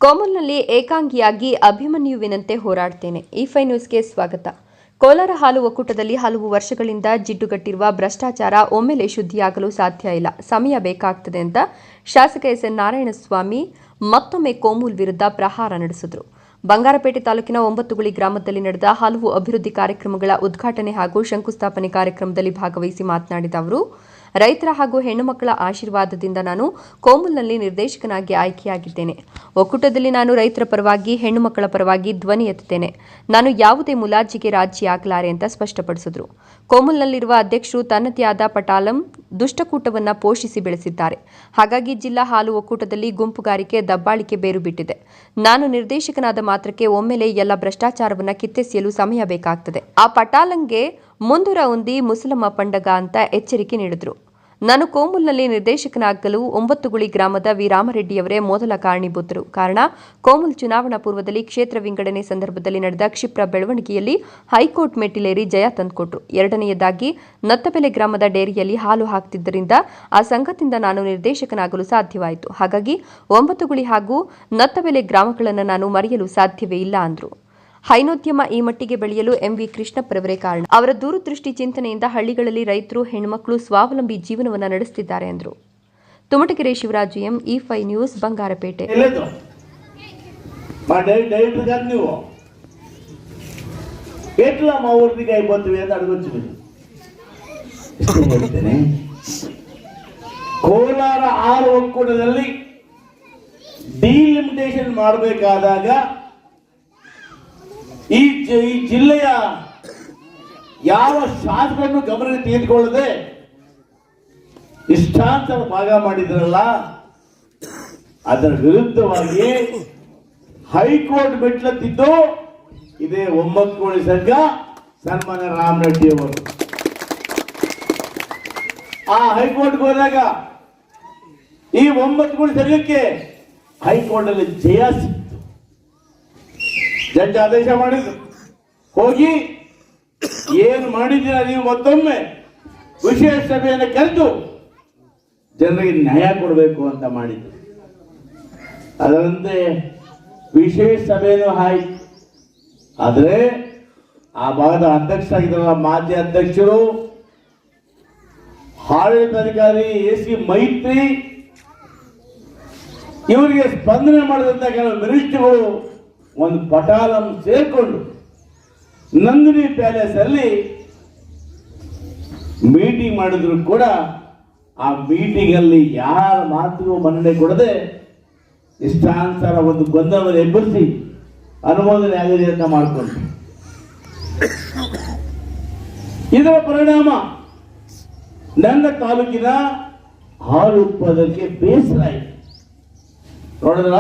ಕೋಮಲ್ನಲ್ಲಿ ಏಕಾಂಗಿಯಾಗಿ ಅಭಿಮನ್ಯುವಿನಂತೆ ಹೋರಾಡ್ತೇನೆ. ಈ5 ನ್ಯೂಸ್ಗೆ ಸ್ವಾಗತ. ಕೋಲಾರ ಹಾಲು ಒಕ್ಕೂಟದಲ್ಲಿ ಹಲವು ವರ್ಷಗಳಿಂದ ಜಿಡ್ಡುಗಟ್ಟಿರುವ ಭ್ರಷ್ಟಾಚಾರ ಒಮ್ಮೆಲೆ ಶುದ್ಧಿಯಾಗಲು ಸಾಧ್ಯ ಇಲ್ಲ, ಸಮಯ ಬೇಕಾಗ್ತದೆ ಅಂತ ಶಾಸಕ ಎಸ್.ಎನ್. ನಾರಾಯಣಸ್ವಾಮಿ ಮತ್ತೊಮ್ಮೆ ಕೋಮುಲ್ ವಿರುದ್ಧ ಪ್ರಹಾರ ನಡೆಸಿದರು. ಬಂಗಾರಪೇಟೆ ತಾಲೂಕಿನ 9 ಗುಳಿ ಗ್ರಾಮದಲ್ಲಿ ನಡೆದ ಹಲವು ಅಭಿವೃದ್ಧಿ ಕಾರ್ಯಕ್ರಮಗಳ ಉದ್ಘಾಟನೆ ಹಾಗೂ ಶಂಕುಸ್ಥಾಪನೆ ಕಾರ್ಯಕ್ರಮದಲ್ಲಿ ಭಾಗವಹಿಸಿ ಮಾತನಾಡಿದ ಅವರು, ರೈತರ ಹಾಗೂ ಹೆಣ್ಣು ಮಕ್ಕಳ ಆಶೀರ್ವಾದದಿಂದ ನಾನು ಕೋಮುಲ್ನಲ್ಲಿ ನಿರ್ದೇಶಕನಾಗಿ ಆಯ್ಕೆಯಾಗಿದ್ದೇನೆ. ಒಕ್ಕೂಟದಲ್ಲಿ ನಾನು ರೈತರ ಪರವಾಗಿ, ಹೆಣ್ಣು ಮಕ್ಕಳ ಪರವಾಗಿ ಧ್ವನಿ ಎತ್ತುತ್ತೇನೆ. ನಾನು ಯಾವುದೇ ಮುಲಾಜಿಗೆ ರಾಜಿಯಾಗಲಾರೆ ಅಂತ ಸ್ಪಷ್ಟಪಡಿಸಿದರು. ಕೋಮುಲ್ನಲ್ಲಿರುವ ಅಧ್ಯಕ್ಷರು ತನ್ನದೇ ಆದ ಪಟಾಲಂ ದುಷ್ಟಕೂಟವನ್ನು ಪೋಷಿಸಿ ಬೆಳೆಸಿದ್ದಾರೆ. ಹಾಗಾಗಿ ಜಿಲ್ಲಾ ಹಾಲು ಒಕ್ಕೂಟದಲ್ಲಿ ಗುಂಪುಗಾರಿಕೆ, ದಬ್ಬಾಳಿಕೆ ಬೇರು ಬಿಟ್ಟಿದೆ. ನಾನು ನಿರ್ದೇಶಕನಾದ ಮಾತ್ರಕ್ಕೆ ಒಮ್ಮೆಲೆ ಎಲ್ಲ ಭ್ರಷ್ಟಾಚಾರವನ್ನು ಕಿತ್ತೆಸೆಯಲು ಸಮಯ ಬೇಕಾಗ್ತದೆ. ಆ ಪಟಾಲಂಗೆ ಮುಂದುರ ಉಂದಿ ಮುಸಲಮ್ಮ ಪಂಡಗ ಅಂತ ಎಚ್ಚರಿಕೆ ನೀಡಿದರು. ನಾನು ಕೋಮುಲ್ನಲ್ಲಿ ನಿರ್ದೇಶಕನಾಗಲು 9 ಗುಳಿ ಗ್ರಾಮದ ವೀರಾಮರೆಡ್ಡಿಯವರೇ ಮೊದಲ ಕಾರಣೀಭೂತರು. ಕಾರಣ, ಕೋಮುಲ್ ಚುನಾವಣಾ ಪೂರ್ವದಲ್ಲಿ ಕ್ಷೇತ್ರ ವಿಂಗಡಣೆ ಸಂದರ್ಭದಲ್ಲಿ ನಡೆದ ಕ್ಷಿಪ್ರ ಬೆಳವಣಿಗೆಯಲ್ಲಿ ಹೈಕೋರ್ಟ್ ಮೆಟ್ಟಿಲೇರಿ ಜಯ ತಂದುಕೊಟ್ರು. ಎರಡನೆಯದಾಗಿ, ನತ್ತಬೆಲೆ ಗ್ರಾಮದ ಡೇರಿಯಲ್ಲಿ ಹಾಲು ಹಾಕ್ತಿದ್ದರಿಂದ ಆ ಸಂಘದಿಂದ ನಾನು ನಿರ್ದೇಶಕನಾಗಲು ಸಾಧ್ಯವಾಯಿತು. ಹಾಗಾಗಿ 9 ಗುಳಿ ಹಾಗೂ ನತ್ತಬೆಲೆ ಗ್ರಾಮಗಳನ್ನು ನಾನು ಮರೆಯಲು ಸಾಧ್ಯವೇ ಇಲ್ಲ ಅಂದರು. ಹೈನೋದ್ಯಮ ಈ ಮಟ್ಟಿಗೆ ಬೆಳೆಯಲು ಎಂ.ವಿ. ಕೃಷ್ಣಪ್ಪರವರೇ ಕಾರಣ. ಅವರ ದೂರದೃಷ್ಟಿ ಚಿಂತನೆಯಿಂದ ಹಳ್ಳಿಗಳಲ್ಲಿ ರೈತರು, ಹೆಣ್ಣುಮಕ್ಕಳು ಸ್ವಾವಲಂಬಿ ಜೀವನವನ್ನು ನಡೆಸುತ್ತಿದ್ದಾರೆ ಎಂದರು. Tumatagere Shivaraju M, ಈ5 news, Bangarpet. ಕೋಲಾರ ಹಾಲು ಒಕ್ಕೂಟದಲ್ಲಿ ಡಿಲಿಮಿಟೇಷನ್ ಮಾಡಬೇಕಾದಾಗ ಈ ಜಿಲ್ಲೆಯ ಯಾವ ಶಾಸಕರನ್ನು ಗಮನಕ್ಕೆ ತೆಗೆದುಕೊಳ್ಳದೆ ಇಷ್ಟಾಂತರ ಭಾಗ ಮಾಡಿದ್ರಲ್ಲ, ಅದರ ವಿರುದ್ಧವಾಗಿ ಹೈಕೋರ್ಟ್ ಮೆಟ್ಲತ್ತಿದ್ದು ಇದೇ 9 ಗುಳಿ ಸಂಘ, ಸನ್ಮಾನ್ಯ ರಾಮರೆಡ್ಡಿ ಅವರು. ಆ ಹೈಕೋರ್ಟ್ಗೆ ಹೋದಾಗ ಈ 9 ಗುಳಿ ಸಂಘಕ್ಕೆ ಹೈಕೋರ್ಟ್ ಅಲ್ಲಿ ಜಯ ಸಿಕ್ತು. ಜಡ್ಜ್ ಆದೇಶ ಮಾಡಿದ್ರು, ಹೋಗಿ ಏನು ಮಾಡಿದ್ದೀರಾ ನೀವು ಮತ್ತೊಮ್ಮೆ ವಿಶೇಷ ಸಭೆಯನ್ನು ಕರೆದು ಜನರಿಗೆ ನ್ಯಾಯ ಕೊಡಬೇಕು ಅಂತ ಮಾಡಿದ್ರು. ಅದರಂತೆ ವಿಶೇಷ ಸಭೆಯನ್ನು ಆಯ್ತು. ಆದರೆ ಆ ಭಾಗದ ಅಧ್ಯಕ್ಷರಾಗಿದ್ದ ಮಾಜಿ ಅಧ್ಯಕ್ಷರು, ಆಡಳಿತಾಧಿಕಾರಿ ಎ.ಸಿ. ಮೈತ್ರಿ, ಇವರಿಗೆ ಸ್ಪಂದನೆ ಮಾಡಿದಂತ ಕೆಲವು ಮಿನಿಸ್ಟ್ರುಗಳು ಒಂದು ಪಟಾಲಂ ಸೇರ್ಕೊಂಡು ನಂದಿನಿ ಪ್ಯಾಲೇಸ್ ಅಲ್ಲಿ ಮೀಟಿಂಗ್ ಮಾಡಿದ್ರು ಕೂಡ ಆ ಮೀಟಿಂಗ್ ಅಲ್ಲಿ ಯಾರ ಮಾತಿಗೂ ಮನ್ನಣೆ ಕೊಡದೆ ಇಷ್ಟಾನುಸಾರ ಒಂದು ಗೊಂದಲವನ್ನು ಎಬ್ಬರಿಸಿ ಅನುಮೋದನೆ ಆಗಿದೆ ಅಂತ ಮಾಡಿಕೊಂಡು, ಇದರ ಪರಿಣಾಮ ನನ್ನ ತಾಲೂಕಿನ ಹಾಲು ಉತ್ಪಾದನೆಗೆ ಬೇಸರ ಆಯಿತು. ನೋಡಿದ್ರ,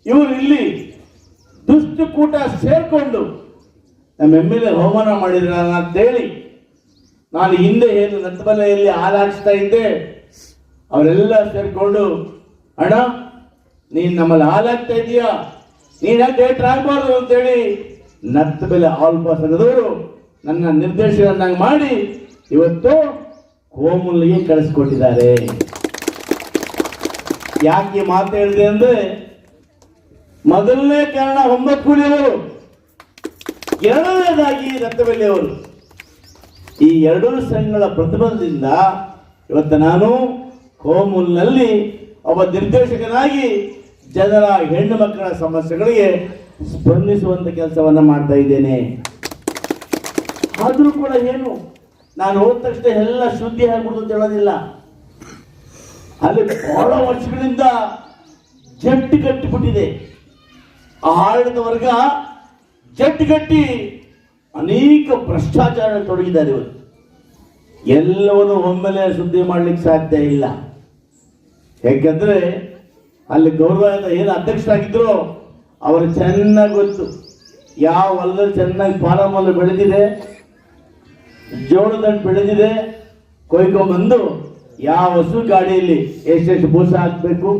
ಇವರು ಇಲ್ಲಿ ದುಷ್ಟಕೂಟ ಸೇರ್ಕೊಂಡು ನಮ್ಮ ಎಮ್ಮೆಲ್ಲೆ ಅವಮಾನ ಮಾಡಿದ್ರ ಅಂತೇಳಿ ನಾನು ಹಿಂದೆ ಏನು ನತ್ತಬೆಲೆಯಲ್ಲಿ ಹಾಲಾಡಿಸ್ತಾ ಇದ್ದೆ, ಅವರೆಲ್ಲ ಸೇರ್ಕೊಂಡು, ಅಣ್ಣ ನೀನ್ ನಮ್ಮಲ್ಲಿ ಹಾಲಾಗ್ತಾ ಇದೀಯಾ, ನೀನ್ ಯಾಕೆ ಥಿಯೇಟರ್ ಆಗ್ಬಾರ್ದು ಅಂತೇಳಿ ನತ್ತಬೆಲೆ ಹಾಲು ಸಂಘದವರು ನನ್ನ ನಿರ್ದೇಶಕರನ್ನಾಗಿ ಮಾಡಿ ಇವತ್ತು ಕೋಮುಲ್ಗೆ ಕಳಿಸ್ಕೊಟ್ಟಿದ್ದಾರೆ. ಯಾಕೆ ಮಾತು ಹೇಳಿದೆ ಅಂದ್ರೆ, ಮೊದಲನೇ ಕಾರಣ 9 ಗುಳಿಯವರು, ಎರಡನೇದಾಗಿ ನತ್ತಬೆಲೆಯವರು. ಈ ಎರಡೂ ಸಂಘಗಳ ಪ್ರತಿಬಂಧದಿಂದ ಇವತ್ತು ನಾನು ಕೋಮುಲ್ನಲ್ಲಿ ಒಬ್ಬ ನಿರ್ದೇಶಕನಾಗಿ ಜನರ, ಹೆಣ್ಣು ಮಕ್ಕಳ ಸಮಸ್ಯೆಗಳಿಗೆ ಸ್ಪಂದಿಸುವಂತ ಕೆಲಸವನ್ನ ಮಾಡ್ತಾ ಇದ್ದೇನೆ. ಆದ್ರೂ ಕೂಡ ಏನು, ನಾನು ಹೋದ ತಕ್ಷಣ ಎಲ್ಲ ಶುದ್ಧಿ ಆಗ್ಬಿಡುದು ಅಂತ ಹೇಳೋದಿಲ್ಲ. ಅಲ್ಲಿ ಬಹಳ ವರ್ಷಗಳಿಂದ ಜಟ್ಟು ಕಟ್ಟಿಬಿಟ್ಟಿದೆ. ಆ ಆಡಳಿತ ವರ್ಗ ಜಟ್ಟುಗಟ್ಟಿ ಅನೇಕ ಭ್ರಷ್ಟಾಚಾರ ತೊಡಗಿದ್ದಾರೆ. ಇವತ್ತು ಎಲ್ಲವನ್ನು ಒಮ್ಮೆಲೆ ಶುದ್ಧಿ ಮಾಡ್ಲಿಕ್ಕೆ ಸಾಧ್ಯ ಇಲ್ಲ. ಯಾಕಂದ್ರೆ ಅಲ್ಲಿ ಗೌರವದ ಏನು ಅಧ್ಯಕ್ಷರಾಗಿದ್ರು ಅವರು ಚೆನ್ನಾಗಿ ಗೊತ್ತು, ಯಾವ ಹೊಲದಲ್ಲಿ ಚೆನ್ನಾಗಿ ಫಾರಮಲ್ಲಿ ಬೆಳೆದಿದೆ, ಜೋಳದಂಟು ಬೆಳೆದಿದೆ, ಕೊಯ್ಕೊಂಡ್ಬಂದು ಯಾವ ಹಸು ಗಾಡಿಯಲ್ಲಿ ಎಷ್ಟೆಷ್ಟು ಬೂಸ ಹಾಕ್ಬೇಕು,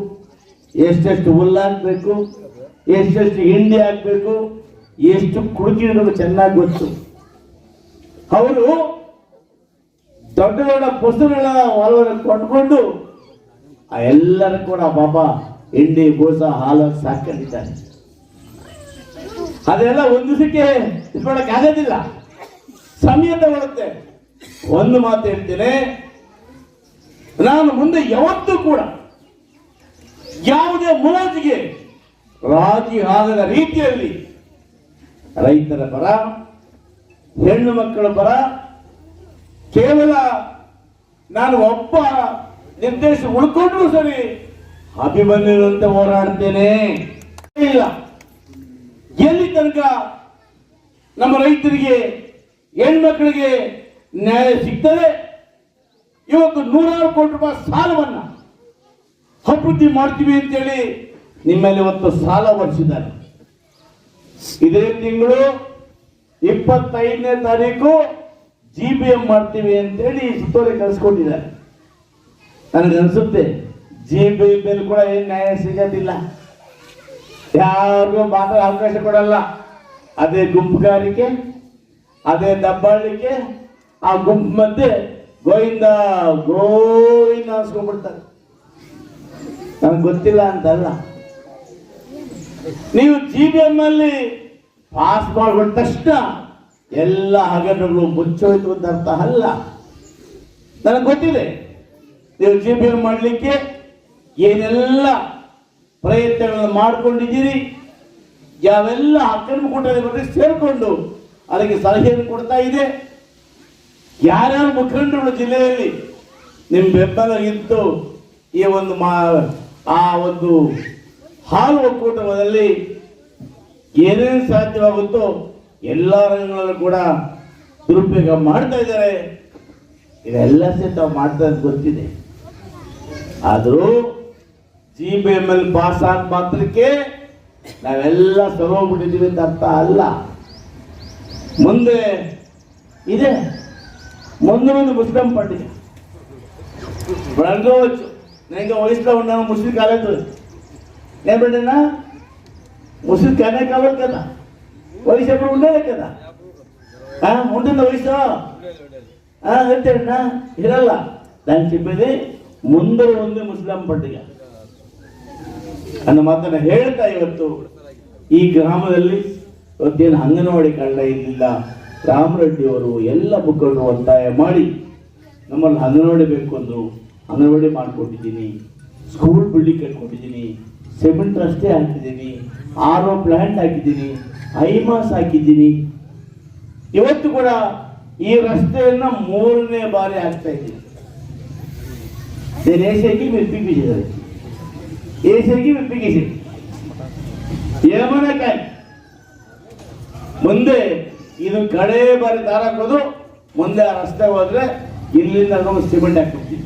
ಎಷ್ಟೆಷ್ಟು ಹುಲ್ಲು ಹಾಕ್ಬೇಕು, ಎಷ್ಟೆಷ್ಟು ಹಿಂಡಿ ಹಾಕ್ಬೇಕು, ಎಷ್ಟು ಕುಡುಕಿಡಬೇಕು ಚೆನ್ನಾಗಿ ಗೊತ್ತು. ಅವರು ದೊಡ್ಡ ದೊಡ್ಡ ಪಶುಗಳ ಹೊಲವನ್ನು ಕೊಂಡ್ಕೊಂಡು ಎಲ್ಲರೂ ಕೂಡ ಪಾಪ ಹಿಂಡಿ ಬೋಸ ಹಾಲು ಸಾಕೊಂಡಿದ್ದಾನೆ. ಅದೆಲ್ಲ ಒಂದು ದಿವಸಕ್ಕೆ ಇಟ್ಕೊಳಕ್ ಆಗೋದಿಲ್ಲ, ಸಮಯ ತಗೊಳುತ್ತೆ. ಒಂದು ಮಾತು ಹೇಳ್ತೇನೆ, ನಾನು ಮುಂದೆ ಯಾವತ್ತೂ ಕೂಡ ಯಾವುದೇ ಮುಲಾಜಿಗೆ ರಾಜಿ ಆಗದ ರೀತಿಯಲ್ಲಿ ರೈತರ ಪರ, ಹೆಣ್ಣು ಮಕ್ಕಳ ಪರ, ಕೇವಲ ನಾನು ಒಬ್ಬ ನಿರ್ದೇಶ ಉಳ್ಕೊಂಡ್ರು ಸರಿ ಅಭಿಮನ್ಯುವಂತೆ ಹೋರಾಡ್ತೇನೆ. ಇಲ್ಲ, ಎಲ್ಲಿ ತನಕ ನಮ್ಮ ರೈತರಿಗೆ ಹೆಣ್ಮಕ್ಳಿಗೆ ನ್ಯಾಯ ಸಿಗ್ತದೆ, ಇವತ್ತು 100 ಕೋಟಿ ರೂಪಾಯಿ ಸಾಲವನ್ನ ಅಭಿವೃದ್ಧಿ ಮಾಡ್ತೀವಿ ಅಂತೇಳಿ ನಿಮ್ಮಲ್ಲಿ ಇವತ್ತು ಸಾಲ ಹೊರಿಸಿದ್ದಾರೆ. ಇದೇ ತಿಂಗಳು 25ನೇ ತಾರೀಕು GBM ಮಾಡ್ತೀವಿ ಅಂತೇಳಿ ಸುತ್ತೋಲೆ ಕಳಿಸ್ಕೊಟ್ಟಿದ್ದಾರೆ. ನನಗನ್ಸುತ್ತೆ GBM ಮೇಲೆ ಕೂಡ ಏನ್ ನ್ಯಾಯ ಸಿಗೋದಿಲ್ಲ, ಯಾರಿಗೂ ಮಾತ್ರ ಅವಕಾಶ ಕೊಡಲ್ಲ. ಅದೇ ಗುಂಪುಗಾರಿಕೆ, ಅದೇ ದಬ್ಬಾಳಿಕೆ, ಆ ಗುಂಪು ಮಧ್ಯೆ ಗೋವಿಂದ ಗೋವಿಂದ ಅನ್ಸ್ಕೊಂಡ್ಬಿಡ್ತಾರೆ. ನನಗೆ ಗೊತ್ತಿಲ್ಲ ಅಂತಲ್ಲ, ನೀವು GBM ಅಲ್ಲಿ ಪಾಸ್ ಮಾಡಿಕೊಂಡ ತಕ್ಷಣ ಎಲ್ಲ ಹಗರಣಗಳು ಮುಚ್ಚೋಯ್ತು ಅಂತ ಅರ್ಥ ಅಲ್ಲ. ನನಗೆ ಗೊತ್ತಿದೆ ನೀವು GBM ಮಾಡಲಿಕ್ಕೆ ಏನೆಲ್ಲ ಪ್ರಯತ್ನಗಳನ್ನು ಮಾಡ್ಕೊಂಡಿದ್ದೀರಿ, ಯಾವೆಲ್ಲ ಅಕ್ರಮ ಕೂಟದ ಬಗ್ಗೆ ಸೇರಿಕೊಂಡು ಅದಕ್ಕೆ ಸಲಹೆಯನ್ನು ಕೊಡ್ತಾ ಇದೆ. ಯಾರ್ಯಾರು ಮುಖಂಡರು ಜಿಲ್ಲೆಯಲ್ಲಿ ನಿಮ್ಮ ಬೆಂಬಲ ಇದ್ದು ಈ ಒಂದು ಆ ಒಂದು ಹಾಲು ಒಕ್ಕೂಟದಲ್ಲಿ ಏನೇನು ಸಾಧ್ಯವಾಗುತ್ತೋ ಎಲ್ಲ ರಂಗಗಳಲ್ಲೂ ಕೂಡ ದುರುಪಯೋಗ ಮಾಡ್ತಾ ಇದ್ದಾರೆ. ಇದೆಲ್ಲ ಸಹಿತ ತಾವು ಮಾಡ್ತಾ ಇರೋದು ಗೊತ್ತಿದೆ. ಆದರೂ GBM ಅಲ್ಲಿ ಪಾಸ್ ಆದ ಮಾತ್ರಕ್ಕೆ ನಾವೆಲ್ಲ ಸರೋಗ್ಬಿಟ್ಟಿದ್ದೀವಿ ಅಂತ ಅರ್ಥ ಅಲ್ಲ. ಮುಂದೆ ಇದೆ, ಮುಂದೆ ಒಂದು ಮುಸ್ಲಿಂ పండుగ రంగవచ్చు. నేను ఇంకా వయసులో ఉన్నాను, ముస్లిం కాలేదు. నేను బిడ్డనా ముస్లిం కానే కావాలి కదా, వయసు ఎప్పుడు ఉండేదే కదా. ఉంటుందా వయసు? అంతేనా? ఇరಲ್ಲ. దాన్ని చెప్పేది ಮುಂದೆ ಒಂದು ಮುಸ್ಲಿಂ పండుగ ಅನ್ನ ಮಾತನ್ನ ಹೇಳ್ತಾ ಇವತ್ತು ಈ ಗ್ರಾಮದಲ್ಲಿ ಇವತ್ತೇನು ಅಂಗನವಾಡಿ ಕಳ್ಳ ಇರಲಿಲ್ಲ, ರಾಮರೆಡ್ಡಿ ಅವರು ಎಲ್ಲ ಮುಖಂಡರು ಒತ್ತಾಯ ಮಾಡಿ ನಮ್ಮಲ್ಲಿ ಅಂಗನವಾಡಿ ಬೇಕು ಅಂದ್ರು. ಅಂಗನವಾಡಿ ಮಾಡಿಕೊಟ್ಟಿದ್ದೀನಿ, ಸ್ಕೂಲ್ ಬಿಲ್ಡಿಂಗ್ ಕಟ್ಕೊಟ್ಟಿದ್ದೀನಿ, ಸಿಮೆಂಟ್ ರಸ್ತೆ ಹಾಕಿದ್ದೀನಿ, RO ಪ್ಲಾಂಟ್ ಹಾಕಿದ್ದೀನಿ, ಐಮಾಸ್ ಹಾಕಿದ್ದೀನಿ. ಇವತ್ತು ಕೂಡ ಈ ರಸ್ತೆಯನ್ನ 3ನೇ ಬಾರಿ ಹಾಕ್ತಾ ಇದ್ದೀನಿ. నేను వేసేకి మెప్పించేది, వేసేకి మెప్పించేది ఏమైనా కానీ ಮುಂದೆ ಇದು ಕಡೆ ಬಾರಿ ದಾರ ಹಾಕೋದು. ಮುಂದೆ ಆ ರಸ್ತೆ ಹೋದ್ರೆ ಇಲ್ಲಿಂದ ಸಿಮೆಂಟ್ ಹಾಕ್ಬಿಡ್ತೀವಿ.